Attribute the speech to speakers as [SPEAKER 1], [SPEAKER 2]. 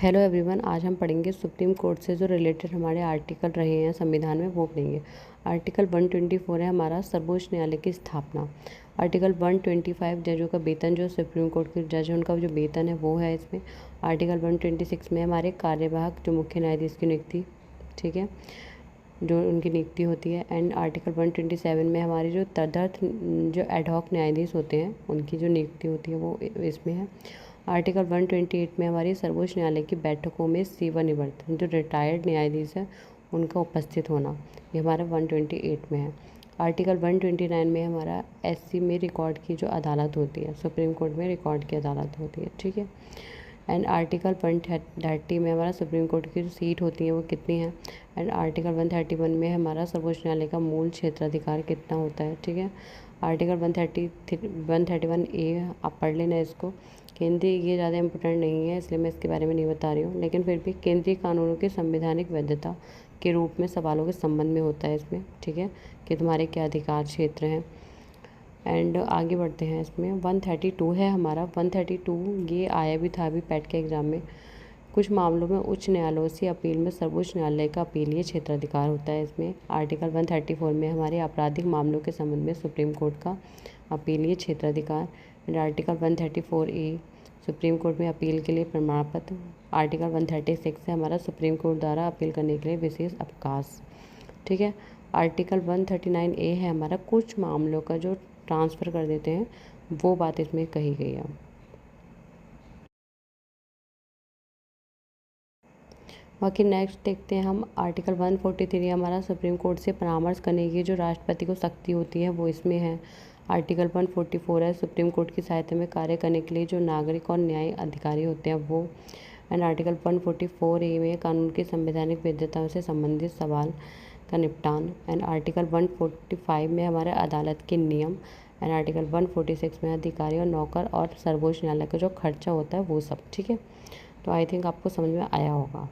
[SPEAKER 1] Hello everyone, आज हम पढ़ेंगे सुप्रीम कोर्ट से जो रिलेटेड हमारे आर्टिकल रहे हैं संविधान में, वो पढ़ेंगे। आर्टिकल 124 है हमारा सर्वोच्च न्यायालय की स्थापना। आर्टिकल 125 जजों का वेतन, जो सुप्रीम कोर्ट के जज हैं उनका जो वेतन है वो है इसमें। आर्टिकल 126 में हमारे कार्यवाहक जो मुख्य न्यायाधीश की नियुक्ति, ठीक है, जो उनकी नियुक्ति होती है। एंड आर्टिकल 127 में हमारे जो तदर्थ जो एडहॉक न्यायाधीश होते हैं उनकी जो नियुक्ति होती है वो इसमें है। आर्टिकल 128 में हमारी सर्वोच्च न्यायालय की बैठकों में सेवानिवृत्त जो रिटायर्ड न्यायाधीश है उनका उपस्थित होना, ये हमारा 128 में है। आर्टिकल 129 में हमारा एससी में रिकॉर्ड की जो अदालत होती है, सुप्रीम कोर्ट में रिकॉर्ड की अदालत होती है, ठीक है। एंड आर्टिकल 130 में हमारा सुप्रीम कोर्ट की जो सीट होती है वो कितनी है। एंड आर्टिकल 131 में हमारा सर्वोच्च न्यायालय का मूल क्षेत्राधिकार कितना होता है, ठीक है। आर्टिकल 131A आप पढ़ लेना इसको। केंद्रीय, ये ज़्यादा इंपॉर्टेंट नहीं है इसलिए मैं इसके बारे में नहीं बता रही हूँ, लेकिन फिर भी केंद्रीय कानूनों की संवैधानिक वैधता के रूप में सवालों के संबंध में होता है इसमें, ठीक है, कि तुम्हारे क्या अधिकार क्षेत्र हैं। एंड आगे बढ़ते हैं, इसमें 132 है हमारा। 132 ये आया भी था अभी पैट के एग्ज़ाम में। कुछ मामलों में उच्च न्यायालयों से अपील में सर्वोच्च न्यायालय का अपीलीय क्षेत्राधिकार होता है इसमें। आर्टिकल 134 में हमारे आपराधिक मामलों के संबंध में सुप्रीम कोर्ट का अपीलीय क्षेत्राधिकार। And article 134A supreme court में अपील के लिए प्रमाण पत्र। आर्टिकल 136 है हमारा सुप्रीम कोर्ट द्वारा अपील करने के लिए विशेष अवकाश, ठीक है। आर्टिकल 139A है हमारा, कुछ मामलों का जो ट्रांसफ़र कर देते हैं वो बात इसमें कही गई है। बाकी नेक्स्ट देखते हैं हम, आर्टिकल 143 हमारा सुप्रीम कोर्ट से परामर्श करने की जो राष्ट्रपति को शक्ति होती है वो इसमें है। आर्टिकल 144 है सुप्रीम कोर्ट की सहायता में कार्य करने के लिए जो नागरिक और न्याय अधिकारी होते हैं वो। एंड आर्टिकल 144A में कानून की संवैधानिक वैधता से संबंधित सवाल का निपटान। एंड आर्टिकल 145 में हमारे अदालत के नियम। एंड आर्टिकल 146 में अधिकारी और नौकर और सर्वोच्च न्यायालय का जो खर्चा होता है वो सब, ठीक है। तो आई थिंक आपको समझ में आया होगा।